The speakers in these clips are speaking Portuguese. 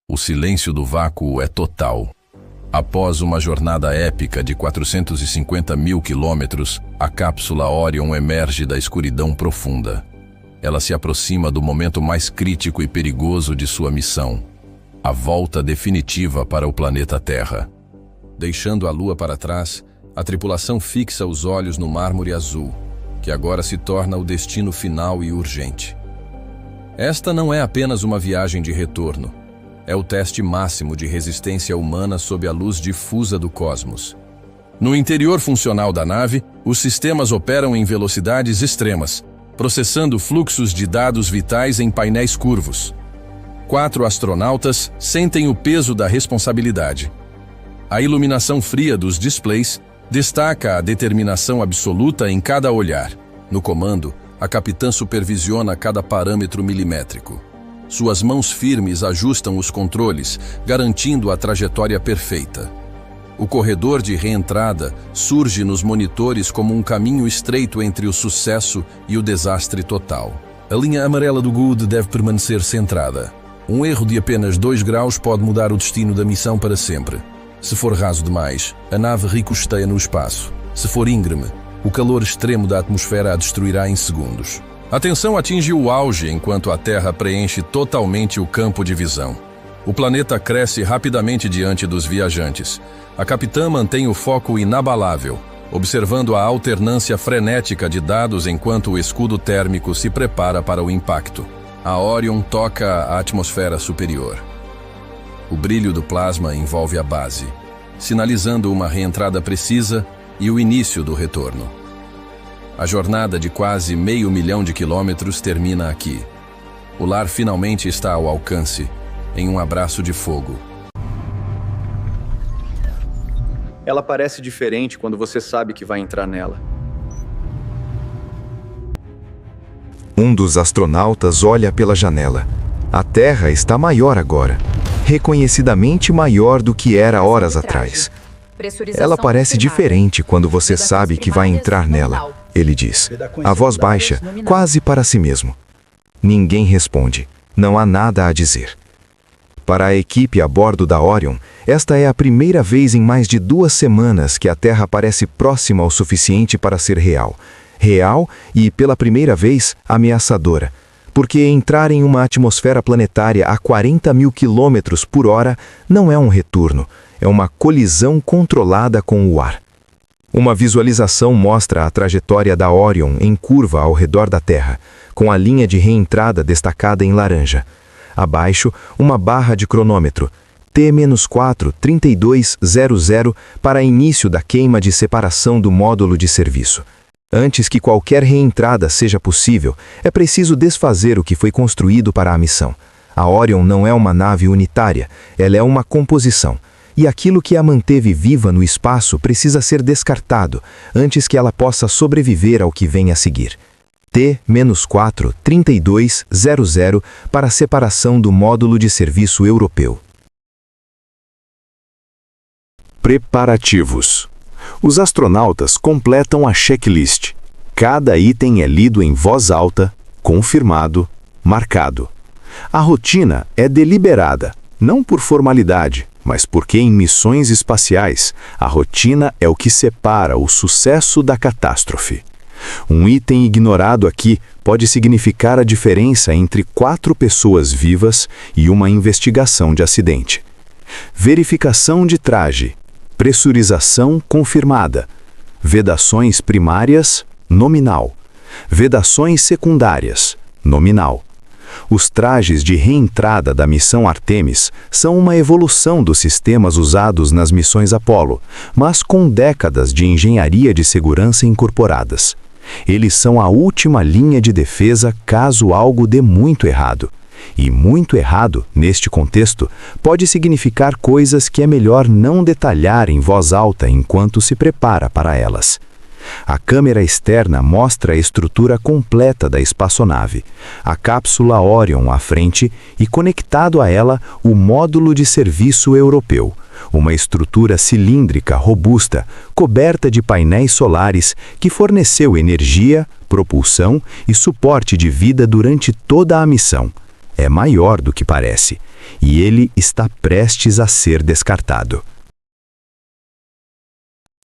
O silêncio do vácuo é total. Após uma jornada épica de 450 mil quilômetros, a cápsula Orion emerge da escuridão profunda. Ela se aproxima do momento mais crítico e perigoso de sua missão, a volta definitiva para o planeta Terra. Deixando a Lua para trás, a tripulação fixa os olhos no mármore azul, que agora se torna o destino final e urgente. Esta não é apenas uma viagem de retorno. É o teste máximo de resistência humana sob a luz difusa do cosmos. No interior funcional da nave, os sistemas operam em velocidades extremas, processando fluxos de dados vitais em painéis curvos. 4 astronautas sentem o peso da responsabilidade. A iluminação fria dos displays destaca a determinação absoluta em cada olhar. No comando, a capitã supervisiona cada parâmetro milimétrico. Suas mãos firmes ajustam os controles, garantindo a trajetória perfeita. O corredor de reentrada surge nos monitores como um caminho estreito entre o sucesso e o desastre total. A linha amarela do Good deve permanecer centrada. Um erro de apenas 2 graus pode mudar o destino da missão para sempre. Se for raso demais, a nave ricocheteia no espaço. Se for íngreme, o calor extremo da atmosfera a destruirá em segundos. A tensão atinge o auge enquanto a Terra preenche totalmente o campo de visão. O planeta cresce rapidamente diante dos viajantes. A capitã mantém o foco inabalável, observando a alternância frenética de dados enquanto o escudo térmico se prepara para o impacto. A Orion toca a atmosfera superior. O brilho do plasma envolve a base, sinalizando uma reentrada precisa e o início do retorno. A jornada de quase 500 mil de quilômetros termina aqui. O lar finalmente está ao alcance, em um abraço de fogo. Ela parece diferente quando você sabe que vai entrar nela. Um dos astronautas olha pela janela. A Terra está maior agora, reconhecidamente maior do que era horas atrás. Ela parece diferente quando você sabe que vai entrar nela, ele diz, a voz baixa, quase para si mesmo. Ninguém responde, não há nada a dizer. Para a equipe a bordo da Orion, esta é a primeira vez em mais de 2 semanas que a Terra parece próxima o suficiente para ser real. Real e, pela primeira vez, ameaçadora. Porque entrar em uma atmosfera planetária a 40 mil quilômetros por hora não é um retorno, é uma colisão controlada com o ar. Uma visualização mostra a trajetória da Orion em curva ao redor da Terra, com a linha de reentrada destacada em laranja. Abaixo, uma barra de cronômetro, T-4 3200 para início da queima de separação do módulo de serviço. Antes que qualquer reentrada seja possível, é preciso desfazer o que foi construído para a missão. A Orion não é uma nave unitária, ela é uma composição. E aquilo que a manteve viva no espaço precisa ser descartado, antes que ela possa sobreviver ao que vem a seguir. T-4 3200 para a separação do módulo de serviço europeu. Preparativos. Os astronautas completam a checklist. Cada item é lido em voz alta, confirmado, marcado. A rotina é deliberada, não por formalidade, mas porque em missões espaciais, a rotina é o que separa o sucesso da catástrofe. Um item ignorado aqui pode significar a diferença entre 4 pessoas vivas e uma investigação de acidente. Verificação de traje. Pressurização confirmada. Vedações primárias, nominal. Vedações secundárias, nominal. Os trajes de reentrada da missão Artemis são uma evolução dos sistemas usados nas missões Apollo, mas com décadas de engenharia de segurança incorporadas. Eles são a última linha de defesa caso algo dê muito errado. E muito errado, neste contexto, pode significar coisas que é melhor não detalhar em voz alta enquanto se prepara para elas. A câmera externa mostra a estrutura completa da espaçonave, a cápsula Orion à frente e conectado a ela o módulo de serviço europeu, uma estrutura cilíndrica robusta, coberta de painéis solares que forneceu energia, propulsão e suporte de vida durante toda a missão. É maior do que parece. e ele está prestes a ser descartado.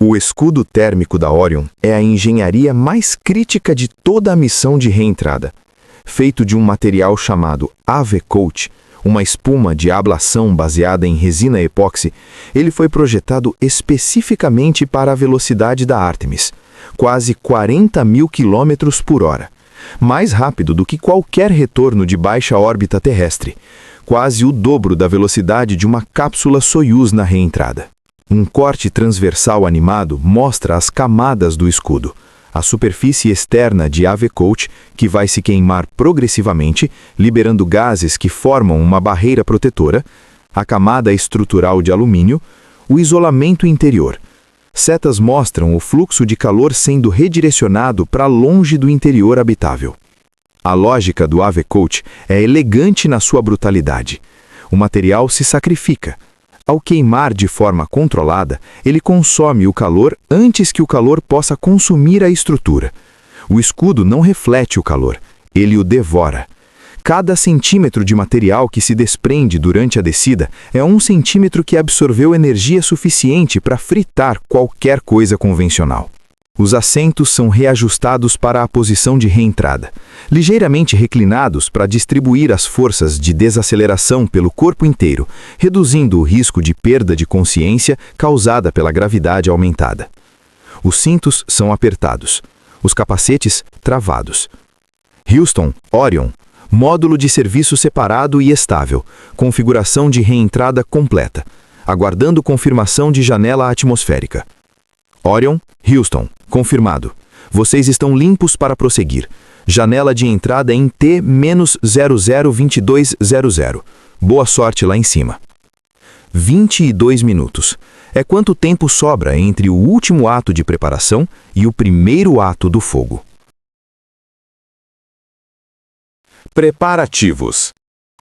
O escudo térmico da Orion é a engenharia mais crítica de toda a missão de reentrada. Feito de um material chamado AV-Coat, uma espuma de ablação baseada em resina epóxi, ele foi projetado especificamente para a velocidade da Artemis, quase 40.000 km por hora, mais rápido do que qualquer retorno de baixa órbita terrestre, quase o dobro da velocidade de uma cápsula Soyuz na reentrada. Um corte transversal animado mostra as camadas do escudo. A superfície externa de AV-Coat, que vai se queimar progressivamente, liberando gases que formam uma barreira protetora, a camada estrutural de alumínio, o isolamento interior. Setas mostram o fluxo de calor sendo redirecionado para longe do interior habitável. A lógica do AV-Coat é elegante na sua brutalidade. O material se sacrifica. Ao queimar de forma controlada, ele consome o calor antes que o calor possa consumir a estrutura. O escudo não reflete o calor, ele o devora. Cada centímetro de material que se desprende durante a descida é 1 centímetro que absorveu energia suficiente para fritar qualquer coisa convencional. Os assentos são reajustados para a posição de reentrada, ligeiramente reclinados para distribuir as forças de desaceleração pelo corpo inteiro, reduzindo o risco de perda de consciência causada pela gravidade aumentada. Os cintos são apertados, os capacetes travados. Houston, Orion, módulo de serviço separado e estável, configuração de reentrada completa, aguardando confirmação de janela atmosférica. Orion, Houston, confirmado. Vocês estão limpos para prosseguir. Janela de entrada em T-002200. Boa sorte lá em cima. 22 minutos. É quanto tempo sobra entre o último ato de preparação e o primeiro ato do fogo. Preparativos.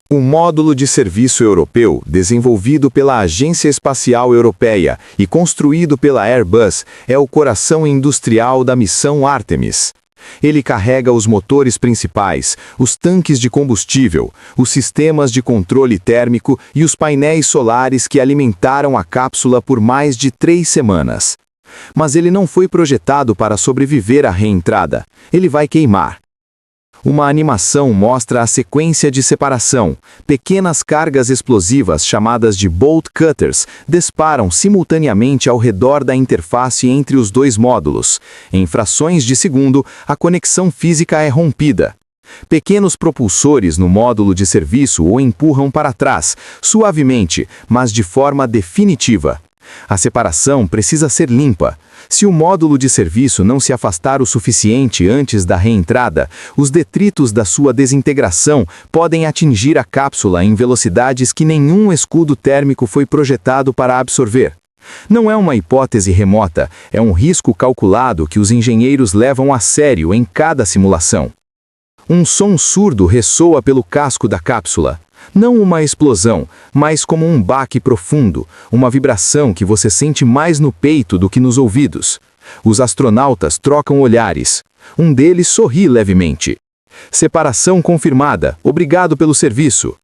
O módulo de serviço europeu, desenvolvido pela Agência Espacial Europeia e construído pela Airbus, é o coração industrial da missão Artemis. Ele carrega os motores principais, os tanques de combustível, os sistemas de controle térmico e os painéis solares que alimentaram a cápsula por mais de 3 semanas. Mas ele não foi projetado para sobreviver à reentrada. Ele vai queimar. Uma animação mostra a sequência de separação. Pequenas cargas explosivas chamadas de bolt cutters disparam simultaneamente ao redor da interface entre os dois módulos. Em frações de segundo, a conexão física é rompida. Pequenos propulsores no módulo de serviço o empurram para trás, suavemente, mas de forma definitiva. A separação precisa ser limpa. Se o módulo de serviço não se afastar o suficiente antes da reentrada, os detritos da sua desintegração podem atingir a cápsula em velocidades que nenhum escudo térmico foi projetado para absorver. Não é uma hipótese remota, é um risco calculado que os engenheiros levam a sério em cada simulação. Um som surdo ressoa pelo casco da cápsula. Não uma explosão, mas como um baque profundo, uma vibração que você sente mais no peito do que nos ouvidos. Os astronautas trocam olhares. Um deles sorri levemente. Separação confirmada, obrigado pelo serviço.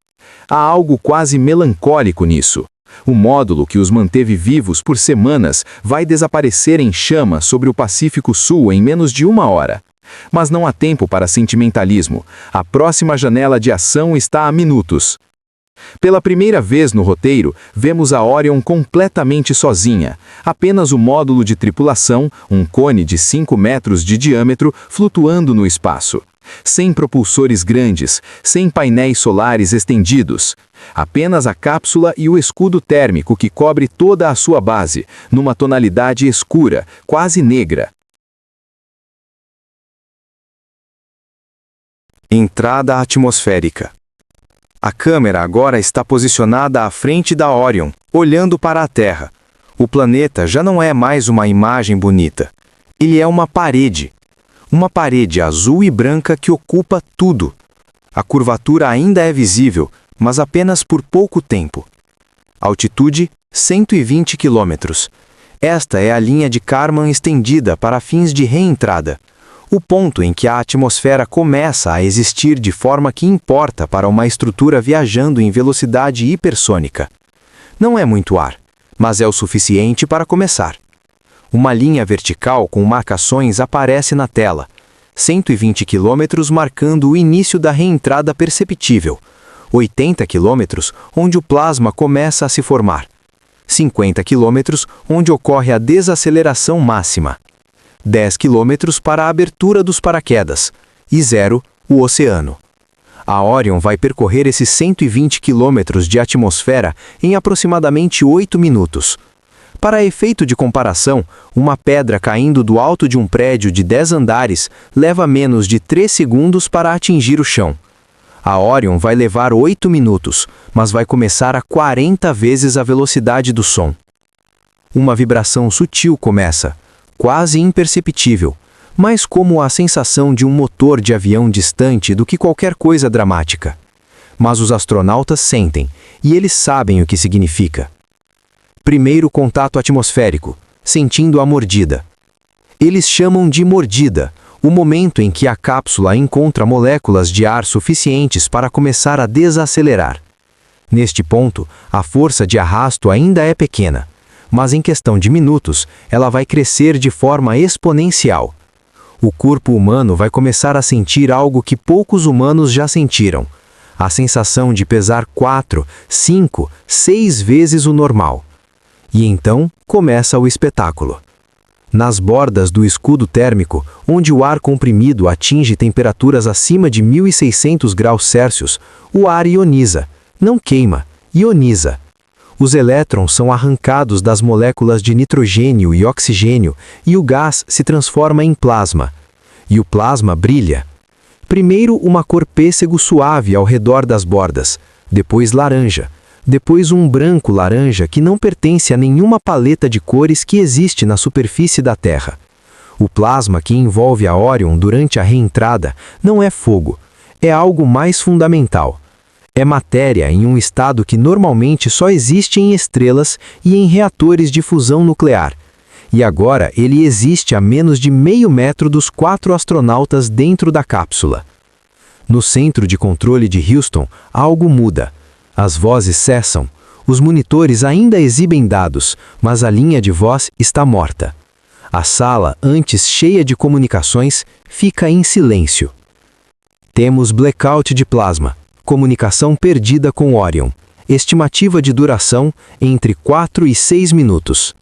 Há algo quase melancólico nisso. O módulo que os manteve vivos por semanas vai desaparecer em chamas sobre o Pacífico Sul em menos de 1 hora. Mas não há tempo para sentimentalismo. A próxima janela de ação está a minutos. Pela primeira vez no roteiro, vemos a Orion completamente sozinha. Apenas o módulo de tripulação, um cone de 5 metros de diâmetro, flutuando no espaço. Sem propulsores grandes, sem painéis solares estendidos. Apenas a cápsula e o escudo térmico que cobre toda a sua base, numa tonalidade escura, quase negra. Entrada atmosférica. A câmera agora está posicionada à frente da Orion, olhando para a Terra. O planeta já não é mais uma imagem bonita. Ele é uma parede. Uma parede azul e branca que ocupa tudo. A curvatura ainda é visível, mas apenas por pouco tempo. Altitude, 120 km. Esta é a linha de Kármán estendida para fins de reentrada. o ponto em que a atmosfera começa a existir de forma que importa para uma estrutura viajando em velocidade hipersônica. Não é muito ar, mas é o suficiente para começar. Uma linha vertical com marcações aparece na tela, 120 km marcando o início da reentrada perceptível, 80 km onde o plasma começa a se formar, 50 km onde ocorre a desaceleração máxima, 10 km para a abertura dos paraquedas e 0, o oceano. A Orion vai percorrer esses 120 km de atmosfera em aproximadamente 8 minutos. Para efeito de comparação, uma pedra caindo do alto de um prédio de 10 andares leva menos de 3 segundos para atingir o chão. A Orion vai levar 8 minutos, mas vai começar a 40 vezes a velocidade do som. Uma vibração sutil começa, quase imperceptível, mais como a sensação de um motor de avião distante do que qualquer coisa dramática. Mas os astronautas sentem, e eles sabem o que significa. Primeiro contato atmosférico, sentindo a mordida. Eles chamam de mordida o momento em que a cápsula encontra moléculas de ar suficientes para começar a desacelerar. Neste ponto, a força de arrasto ainda é pequena, mas em questão de minutos, ela vai crescer de forma exponencial. O corpo humano vai começar a sentir algo que poucos humanos já sentiram: a sensação de pesar 4, 5, 6 vezes o normal. E então começa o espetáculo. Nas bordas do escudo térmico, onde o ar comprimido atinge temperaturas acima de 1600 graus Celsius, o ar ioniza, não queima, ioniza. Os elétrons são arrancados das moléculas de nitrogênio e oxigênio e o gás se transforma em plasma. E o plasma brilha. Primeiro uma cor pêssego suave ao redor das bordas, depois laranja, depois um branco laranja que não pertence a nenhuma paleta de cores que existe na superfície da Terra. O plasma que envolve a Orion durante a reentrada não é fogo, é algo mais fundamental. É matéria em um estado que normalmente só existe em estrelas e em reatores de fusão nuclear. E agora ele existe a menos de meio metro dos 4 astronautas dentro da cápsula. No centro de controle de Houston, algo muda. As vozes cessam, os monitores ainda exibem dados, mas a linha de voz está morta. A sala, antes cheia de comunicações, fica em silêncio. Temos blackout de plasma, comunicação perdida com Orion, estimativa de duração entre 4 e 6 minutos.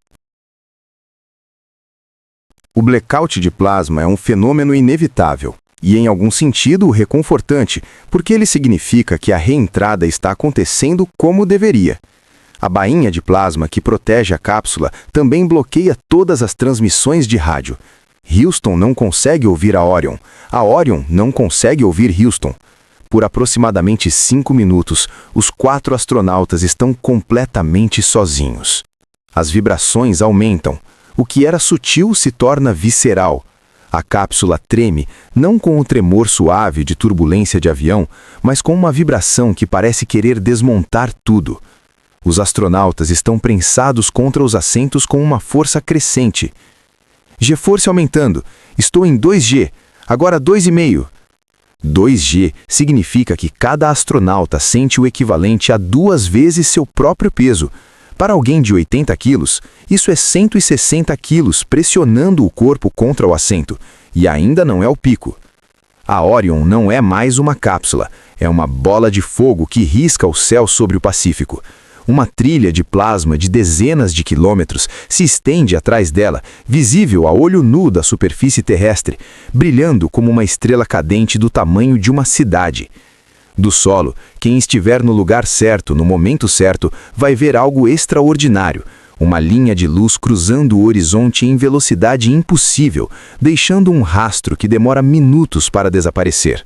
O blackout de plasma é um fenômeno inevitável. E, em algum sentido, reconfortante, porque ele significa que a reentrada está acontecendo como deveria. A bainha de plasma que protege a cápsula também bloqueia todas as transmissões de rádio. Houston não consegue ouvir a Orion não consegue ouvir Houston. Por aproximadamente 5 minutos, os 4 astronautas estão completamente sozinhos. As vibrações aumentam. O que era sutil se torna visceral. A cápsula treme, não com um tremor suave de turbulência de avião, mas com uma vibração que parece querer desmontar tudo. Os astronautas estão prensados contra os assentos com uma força crescente. G-force aumentando. Estou em 2G, agora 2,5. 2G significa que cada astronauta sente o equivalente a 2 vezes seu próprio peso. Para alguém de 80 quilos, isso é 160 quilos pressionando o corpo contra o assento, e ainda não é o pico. A Orion não é mais uma cápsula, é uma bola de fogo que risca o céu sobre o Pacífico. Uma trilha de plasma de dezenas de quilômetros se estende atrás dela, visível a olho nu da superfície terrestre, brilhando como uma estrela cadente do tamanho de uma cidade. Do solo, quem estiver no lugar certo, no momento certo, vai ver algo extraordinário. Uma linha de luz cruzando o horizonte em velocidade impossível, deixando um rastro que demora minutos para desaparecer.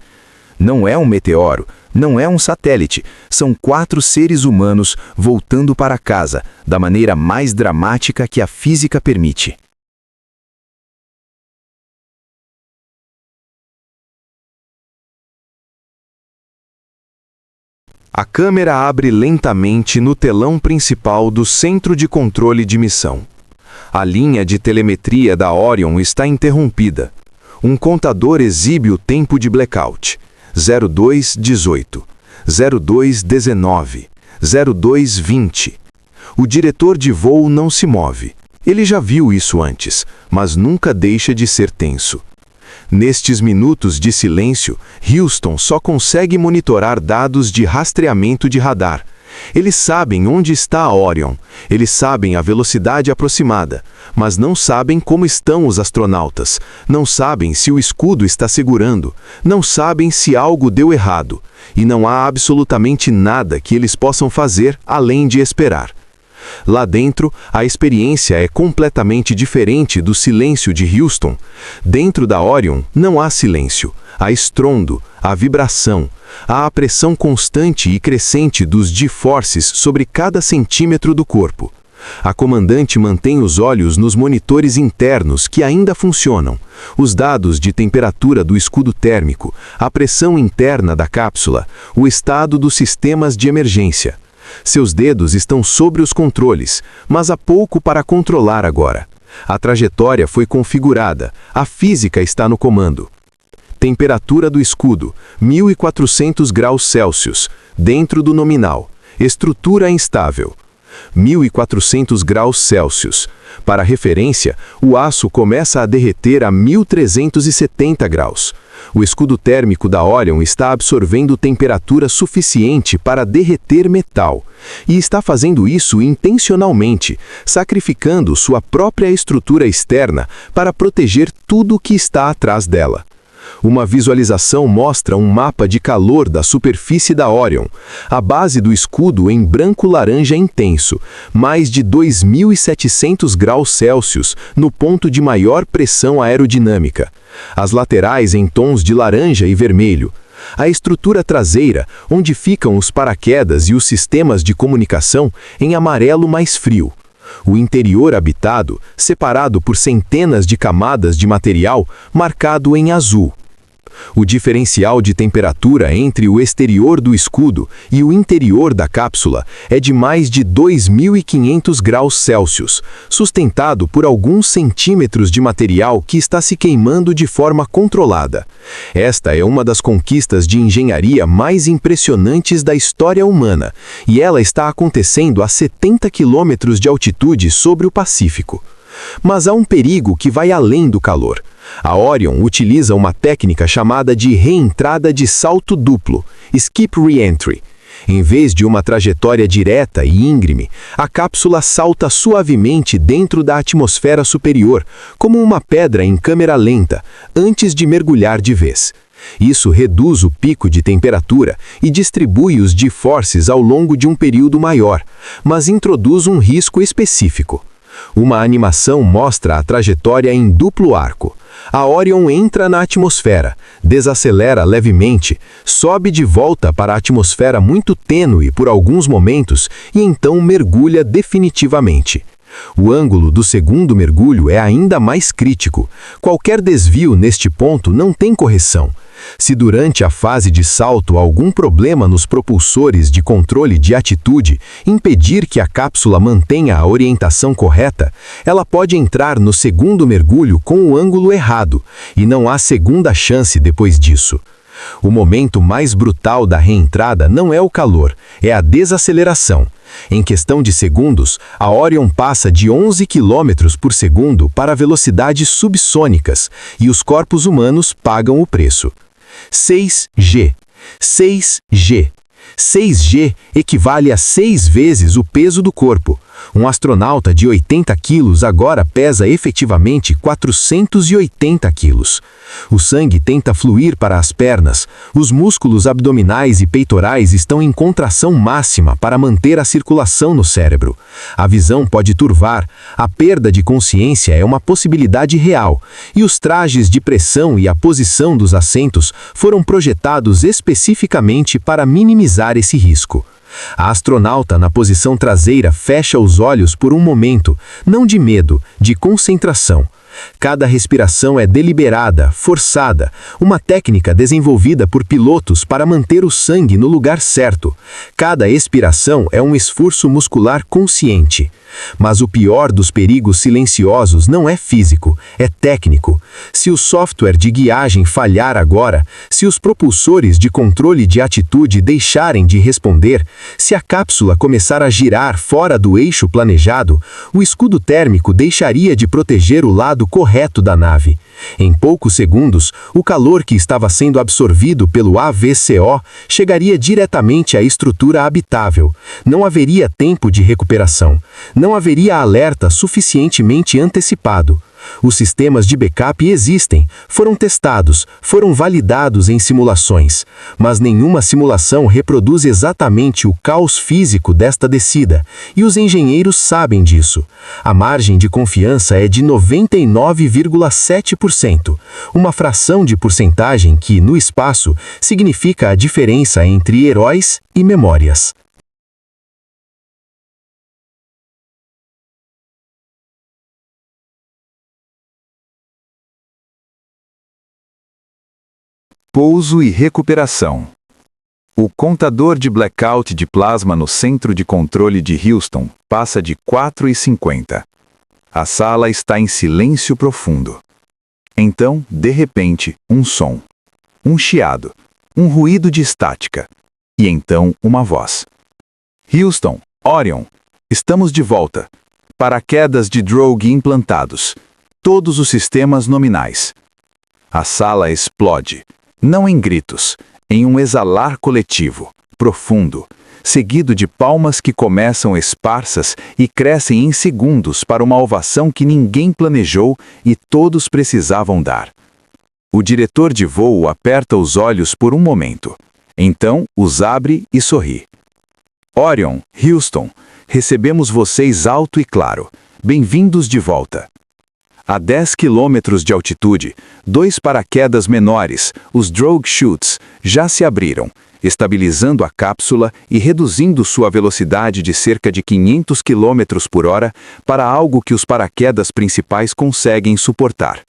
Não é um meteoro, não é um satélite, são 4 seres humanos voltando para casa, da maneira mais dramática que a física permite. A câmera abre lentamente no telão principal do centro de controle de missão. A linha de telemetria da Orion está interrompida. Um contador exibe o tempo de blackout. 02:18, 02:19, 02:20. O diretor de voo não se move. Ele já viu isso antes, mas nunca deixa de ser tenso. Nestes minutos de silêncio, Houston só consegue monitorar dados de rastreamento de radar. Eles sabem onde está a Orion, eles sabem a velocidade aproximada, mas não sabem como estão os astronautas, não sabem se o escudo está segurando, não sabem se algo deu errado, e não há absolutamente nada que eles possam fazer além de esperar. Lá dentro, a experiência é completamente diferente do silêncio de Houston. Dentro da Orion não há silêncio, há estrondo, há vibração, há a pressão constante e crescente dos G-forces sobre cada centímetro do corpo. A comandante mantém os olhos nos monitores internos que ainda funcionam, os dados de temperatura do escudo térmico, a pressão interna da cápsula, o estado dos sistemas de emergência. Seus dedos estão sobre os controles, mas há pouco para controlar agora. A trajetória foi configurada, a física está no comando. Temperatura do escudo, 1400 graus Celsius, dentro do nominal. Estrutura instável. 1400 graus Celsius. Para referência, o aço começa a derreter a 1370 graus. O escudo térmico da Orion está absorvendo temperatura suficiente para derreter metal, e está fazendo isso intencionalmente, sacrificando sua própria estrutura externa para proteger tudo o que está atrás dela. Uma visualização mostra um mapa de calor da superfície da Orion, a base do escudo em branco-laranja intenso, mais de 2700 graus Celsius no ponto de maior pressão aerodinâmica. As laterais em tons de laranja e vermelho. A estrutura traseira, onde ficam os paraquedas e os sistemas de comunicação, em amarelo mais frio. O interior habitado, separado por centenas de camadas de material, marcado em azul. O diferencial de temperatura entre o exterior do escudo e o interior da cápsula é de mais de 2500 graus Celsius, sustentado por alguns centímetros de material que está se queimando de forma controlada. Esta é uma das conquistas de engenharia mais impressionantes da história humana, e ela está acontecendo a 70 quilômetros de altitude sobre o Pacífico. Mas há um perigo que vai além do calor. A Orion utiliza uma técnica chamada de reentrada de salto duplo, skip reentry. Em vez de uma trajetória direta e íngreme, a cápsula salta suavemente dentro da atmosfera superior, como uma pedra em câmera lenta, antes de mergulhar de vez. Isso reduz o pico de temperatura e distribui os G-forces ao longo de um período maior, mas introduz um risco específico. Uma animação mostra a trajetória em duplo arco. A Orion entra na atmosfera, desacelera levemente, sobe de volta para a atmosfera muito tênue por alguns momentos e então mergulha definitivamente. O ângulo do segundo mergulho é ainda mais crítico. Qualquer desvio neste ponto não tem correção. Se durante a fase de salto algum problema nos propulsores de controle de atitude impedir que a cápsula mantenha a orientação correta, ela pode entrar no segundo mergulho com o ângulo errado, e não há segunda chance depois disso. O momento mais brutal da reentrada não é o calor, é a desaceleração. Em questão de segundos, a Orion passa de 11 km por segundo para velocidades subsônicas, e os corpos humanos pagam o preço. 6G. 6G. 6G equivale a 6 vezes o peso do corpo. Um astronauta de 80 quilos agora pesa efetivamente 480 quilos. O sangue tenta fluir para as pernas, os músculos abdominais e peitorais estão em contração máxima para manter a circulação no cérebro. A visão pode turvar, a perda de consciência é uma possibilidade real, e os trajes de pressão e a posição dos assentos foram projetados especificamente para minimizar esse risco. A astronauta na posição traseira fecha os olhos por um momento, não de medo, de concentração. Cada respiração é deliberada, forçada, uma técnica desenvolvida por pilotos para manter o sangue no lugar certo. Cada expiração é um esforço muscular consciente. Mas o pior dos perigos silenciosos não é físico, é técnico. Se o software de guiagem falhar agora, se os propulsores de controle de atitude deixarem de responder, se a cápsula começar a girar fora do eixo planejado, o escudo térmico deixaria de proteger o lado correto da nave. Em poucos segundos, o calor que estava sendo absorvido pelo AVCO chegaria diretamente à estrutura habitável. Não haveria tempo de recuperação. Não haveria alerta suficientemente antecipado. Os sistemas de backup existem, foram testados, foram validados em simulações, mas nenhuma simulação reproduz exatamente o caos físico desta descida, e os engenheiros sabem disso. A margem de confiança é de 99,7%, uma fração de porcentagem que, no espaço, significa a diferença entre heróis e memórias. Pouso e recuperação. O contador de blackout de plasma no centro de controle de Houston passa de 4:50. A sala está em silêncio profundo. Então, de repente, um som. Um chiado. Um ruído de estática. E então, uma voz. Houston, Orion, estamos de volta. Paraquedas de drogue implantados. Todos os sistemas nominais. A sala explode. Não em gritos, em um exalar coletivo, profundo, seguido de palmas que começam esparsas e crescem em segundos para uma ovação que ninguém planejou e todos precisavam dar. O diretor de voo aperta os olhos por um momento. Então, os abre e sorri. Orion, Houston, recebemos vocês alto e claro. Bem-vindos de volta. A 10 quilômetros de altitude, 2 paraquedas menores, os drogue chutes, já se abriram, estabilizando a cápsula e reduzindo sua velocidade de cerca de 500 km por hora para algo que os paraquedas principais conseguem suportar.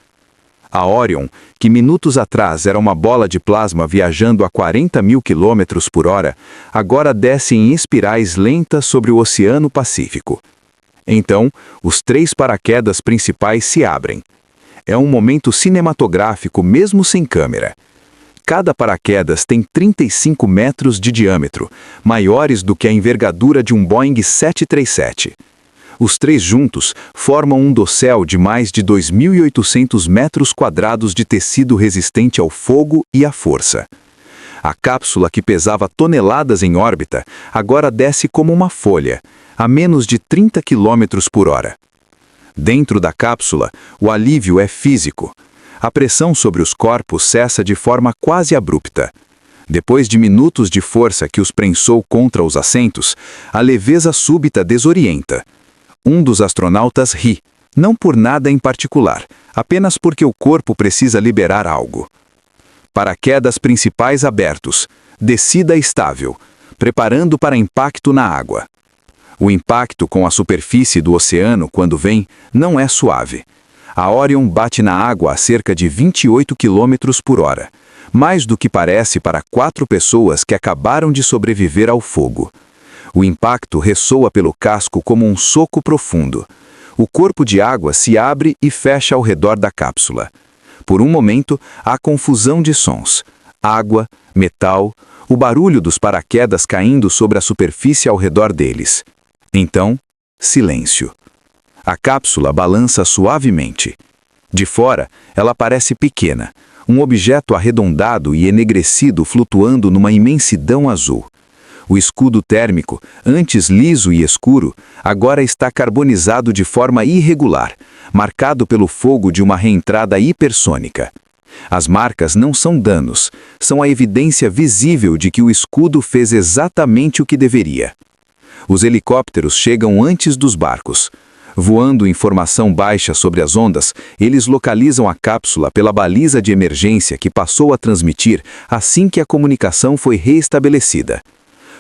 A Orion, que minutos atrás era uma bola de plasma viajando a 40.000 km por hora, agora desce em espirais lentas sobre o Oceano Pacífico. Então, os 3 paraquedas principais se abrem. É um momento cinematográfico mesmo sem câmera. Cada paraquedas tem 35 metros de diâmetro, maiores do que a envergadura de um Boeing 737. Os 3 juntos formam um dossel de mais de 2.800 metros quadrados de tecido resistente ao fogo e à força. A cápsula, que pesava toneladas em órbita, agora desce como uma folha, a menos de 30 km por hora. Dentro da cápsula, o alívio é físico. A pressão sobre os corpos cessa de forma quase abrupta. Depois de minutos de força que os prensou contra os assentos, a leveza súbita desorienta. Um dos astronautas ri, não por nada em particular, apenas porque o corpo precisa liberar algo. Paraquedas principais abertos, descida estável, preparando para impacto na água. O impacto com a superfície do oceano, quando vem, não é suave. A Orion bate na água a cerca de 28 km por hora, mais do que parece para 4 pessoas que acabaram de sobreviver ao fogo. O impacto ressoa pelo casco como um soco profundo. O corpo de água se abre e fecha ao redor da cápsula. Por um momento, há confusão de sons. Água, metal, o barulho dos paraquedas caindo sobre a superfície ao redor deles. Então, silêncio. A cápsula balança suavemente. De fora, ela parece pequena, um objeto arredondado e enegrecido flutuando numa imensidão azul. O escudo térmico, antes liso e escuro, agora está carbonizado de forma irregular, marcado pelo fogo de uma reentrada hipersônica. As marcas não são danos, são a evidência visível de que o escudo fez exatamente o que deveria. Os helicópteros chegam antes dos barcos. Voando em formação baixa sobre as ondas, eles localizam a cápsula pela baliza de emergência que passou a transmitir assim que a comunicação foi reestabelecida.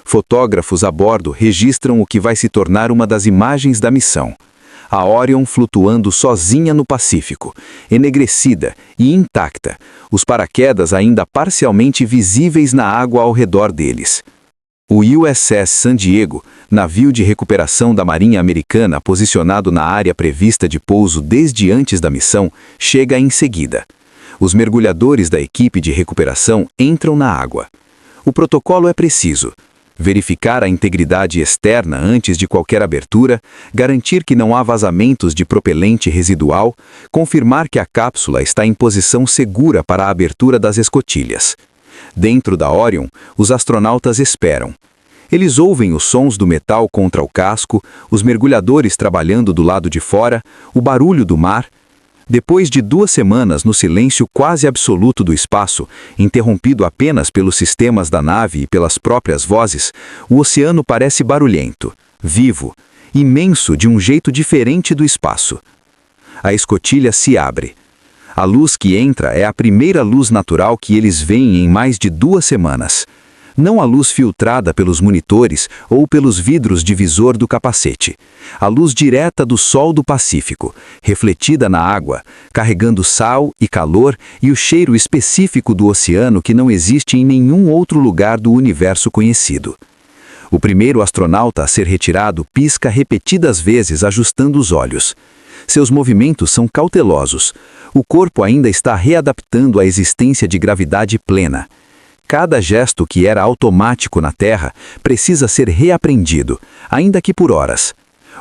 Fotógrafos a bordo registram o que vai se tornar uma das imagens da missão. A Orion flutuando sozinha no Pacífico, enegrecida e intacta, os paraquedas ainda parcialmente visíveis na água ao redor deles. O USS San Diego, navio de recuperação da Marinha Americana posicionado na área prevista de pouso desde antes da missão, chega em seguida. Os mergulhadores da equipe de recuperação entram na água. O protocolo é preciso: verificar a integridade externa antes de qualquer abertura, garantir que não há vazamentos de propelente residual, confirmar que a cápsula está em posição segura para a abertura das escotilhas. Dentro da Orion, os astronautas esperam. Eles ouvem os sons do metal contra o casco, os mergulhadores trabalhando do lado de fora, o barulho do mar. Depois de 2 semanas no silêncio quase absoluto do espaço, interrompido apenas pelos sistemas da nave e pelas próprias vozes, o oceano parece barulhento, vivo, imenso de um jeito diferente do espaço. A escotilha se abre. A luz que entra é a primeira luz natural que eles veem em mais de 2 semanas. Não a luz filtrada pelos monitores ou pelos vidros de visor do capacete. A luz direta do Sol do Pacífico, refletida na água, carregando sal e calor e o cheiro específico do oceano que não existe em nenhum outro lugar do universo conhecido. O primeiro astronauta a ser retirado pisca repetidas vezes ajustando os olhos. Seus movimentos são cautelosos. O corpo ainda está readaptando à existência de gravidade plena. Cada gesto que era automático na Terra precisa ser reaprendido, ainda que por horas.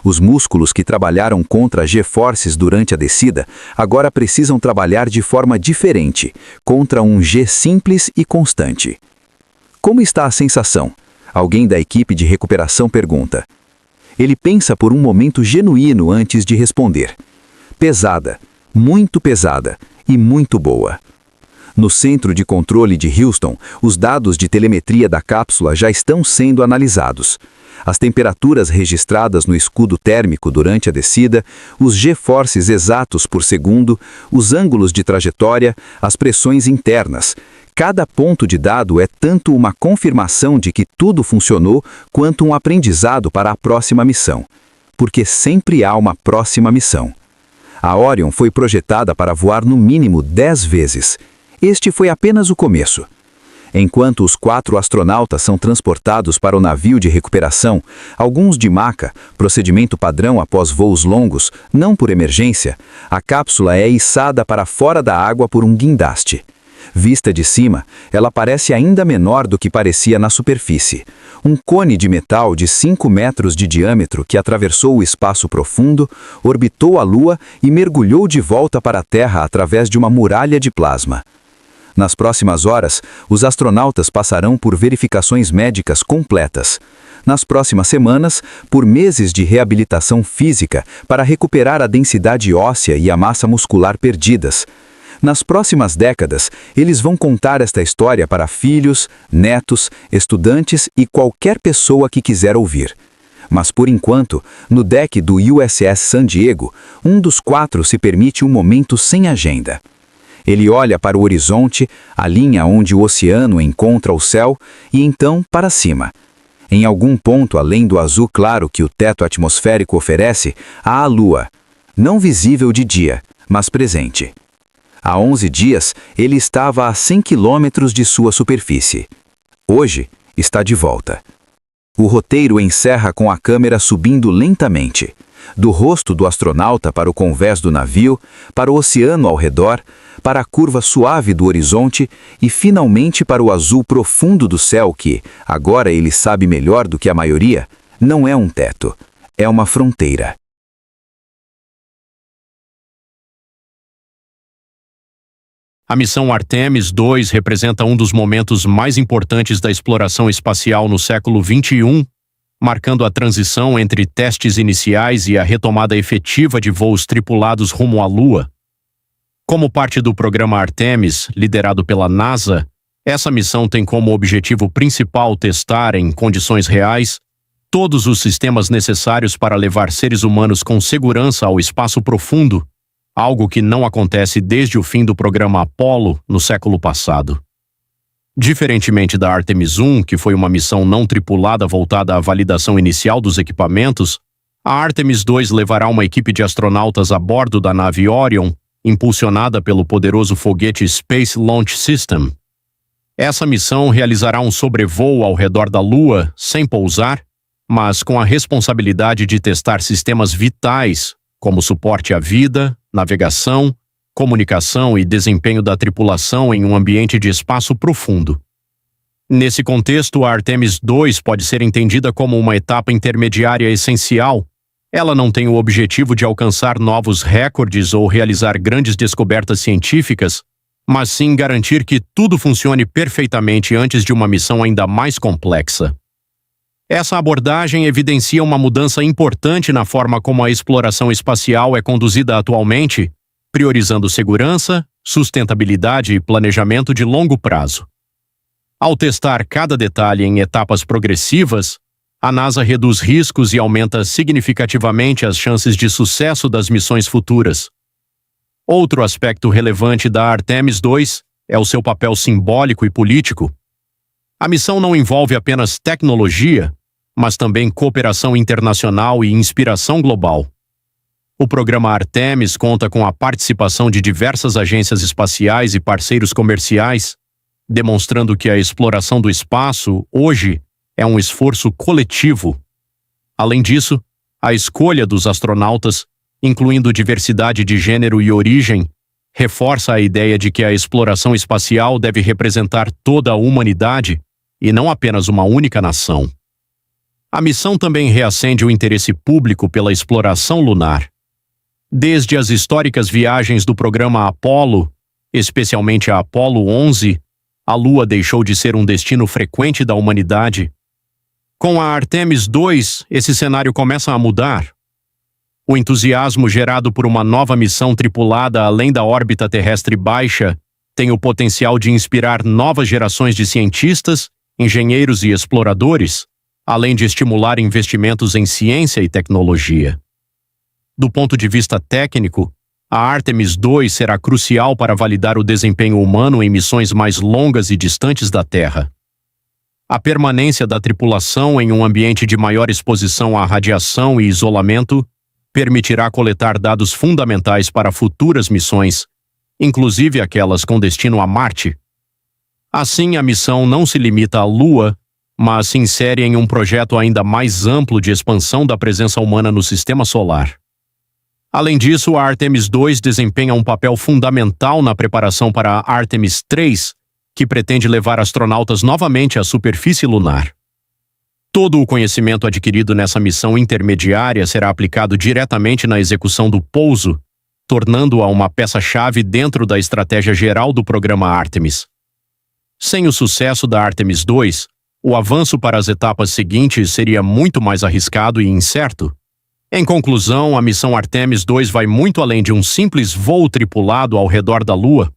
Os músculos que trabalharam contra G-forces durante a descida agora precisam trabalhar de forma diferente, contra um G simples e constante. Como está a sensação? Alguém da equipe de recuperação pergunta. Ele pensa por um momento genuíno antes de responder. Pesada, muito pesada e muito boa. No centro de controle de Houston, os dados de telemetria da cápsula já estão sendo analisados. As temperaturas registradas no escudo térmico durante a descida, os G-forces exatos por segundo, os ângulos de trajetória, as pressões internas. Cada ponto de dado é tanto uma confirmação de que tudo funcionou, quanto um aprendizado para a próxima missão. Porque sempre há uma próxima missão. A Orion foi projetada para voar no mínimo 10 vezes. Este foi apenas o começo. Enquanto os 4 astronautas são transportados para o navio de recuperação, alguns de maca, procedimento padrão após voos longos, não por emergência, a cápsula é içada para fora da água por um guindaste. Vista de cima, ela parece ainda menor do que parecia na superfície. Um cone de metal de 5 metros de diâmetro que atravessou o espaço profundo, orbitou a Lua e mergulhou de volta para a Terra através de uma muralha de plasma. Nas próximas horas, os astronautas passarão por verificações médicas completas. Nas próximas semanas, por meses de reabilitação física para recuperar a densidade óssea e a massa muscular perdidas. Nas próximas décadas, eles vão contar esta história para filhos, netos, estudantes e qualquer pessoa que quiser ouvir. Mas por enquanto, no deck do USS San Diego, um dos 4 se permite um momento sem agenda. Ele olha para o horizonte, a linha onde o oceano encontra o céu, e então para cima. Em algum ponto além do azul claro que o teto atmosférico oferece, há a Lua, não visível de dia, mas presente. Há 11 dias, ele estava a 100 quilômetros de sua superfície. Hoje, está de volta. O roteiro encerra com a câmera subindo lentamente, do rosto do astronauta para o convés do navio, para o oceano ao redor, para a curva suave do horizonte e finalmente para o azul profundo do céu que, agora ele sabe melhor do que a maioria, não é um teto, é uma fronteira. A missão Artemis II representa um dos momentos mais importantes da exploração espacial no século XXI, marcando a transição entre testes iniciais e a retomada efetiva de voos tripulados rumo à Lua. Como parte do programa Artemis, liderado pela NASA, essa missão tem como objetivo principal testar, em condições reais, todos os sistemas necessários para levar seres humanos com segurança ao espaço profundo, algo que não acontece desde o fim do programa Apollo no século passado. Diferentemente da Artemis I, que foi uma missão não tripulada voltada à validação inicial dos equipamentos, A Artemis II levará uma equipe de astronautas a bordo da nave Orion, impulsionada pelo poderoso foguete Space Launch System. Essa missão realizará um sobrevoo ao redor da Lua, sem pousar, mas com a responsabilidade de testar sistemas vitais, como suporte à vida, navegação, comunicação e desempenho da tripulação em um ambiente de espaço profundo. Nesse contexto, a Artemis II pode ser entendida como uma etapa intermediária essencial. Ela não tem o objetivo de alcançar novos recordes ou realizar grandes descobertas científicas, mas sim garantir que tudo funcione perfeitamente antes de uma missão ainda mais complexa. Essa abordagem evidencia uma mudança importante na forma como a exploração espacial é conduzida atualmente, priorizando segurança, sustentabilidade e planejamento de longo prazo. Ao testar cada detalhe em etapas progressivas, a NASA reduz riscos e aumenta significativamente as chances de sucesso das missões futuras. Outro aspecto relevante da Artemis II é o seu papel simbólico e político. A missão não envolve apenas tecnologia, mas também cooperação internacional e inspiração global. O programa Artemis conta com a participação de diversas agências espaciais e parceiros comerciais, demonstrando que a exploração do espaço, hoje, é um esforço coletivo. Além disso, a escolha dos astronautas, incluindo diversidade de gênero e origem, reforça a ideia de que a exploração espacial deve representar toda a humanidade e não apenas uma única nação. A missão também reacende o interesse público pela exploração lunar. Desde as históricas viagens do programa Apollo, especialmente a Apollo 11, a Lua deixou de ser um destino frequente da humanidade. Com a Artemis II, esse cenário começa a mudar. O entusiasmo gerado por uma nova missão tripulada além da órbita terrestre baixa tem o potencial de inspirar novas gerações de cientistas, engenheiros e exploradores, além de estimular investimentos em ciência e tecnologia. Do ponto de vista técnico, a Artemis II será crucial para validar o desempenho humano em missões mais longas e distantes da Terra. A permanência da tripulação em um ambiente de maior exposição à radiação e isolamento permitirá coletar dados fundamentais para futuras missões, inclusive aquelas com destino a Marte. Assim, a missão não se limita à Lua, mas se insere em um projeto ainda mais amplo de expansão da presença humana no Sistema Solar. Além disso, a Artemis II desempenha um papel fundamental na preparação para a Artemis III, que pretende levar astronautas novamente à superfície lunar. Todo o conhecimento adquirido nessa missão intermediária será aplicado diretamente na execução do pouso, tornando-a uma peça-chave dentro da estratégia geral do programa Artemis. Sem o sucesso da Artemis II, o avanço para as etapas seguintes seria muito mais arriscado e incerto. Em conclusão, a missão Artemis II vai muito além de um simples voo tripulado ao redor da Lua.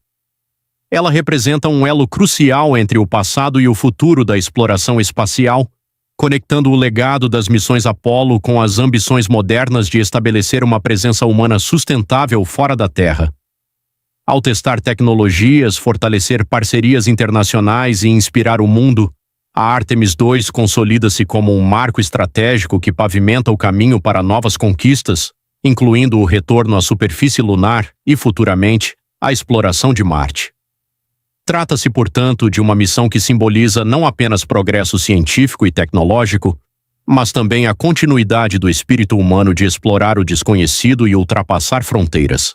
Ela representa um elo crucial entre o passado e o futuro da exploração espacial, conectando o legado das missões Apollo com as ambições modernas de estabelecer uma presença humana sustentável fora da Terra. Ao testar tecnologias, fortalecer parcerias internacionais e inspirar o mundo, a Artemis II consolida-se como um marco estratégico que pavimenta o caminho para novas conquistas, incluindo o retorno à superfície lunar e, futuramente, a exploração de Marte. Trata-se, portanto, de uma missão que simboliza não apenas progresso científico e tecnológico, mas também a continuidade do espírito humano de explorar o desconhecido e ultrapassar fronteiras.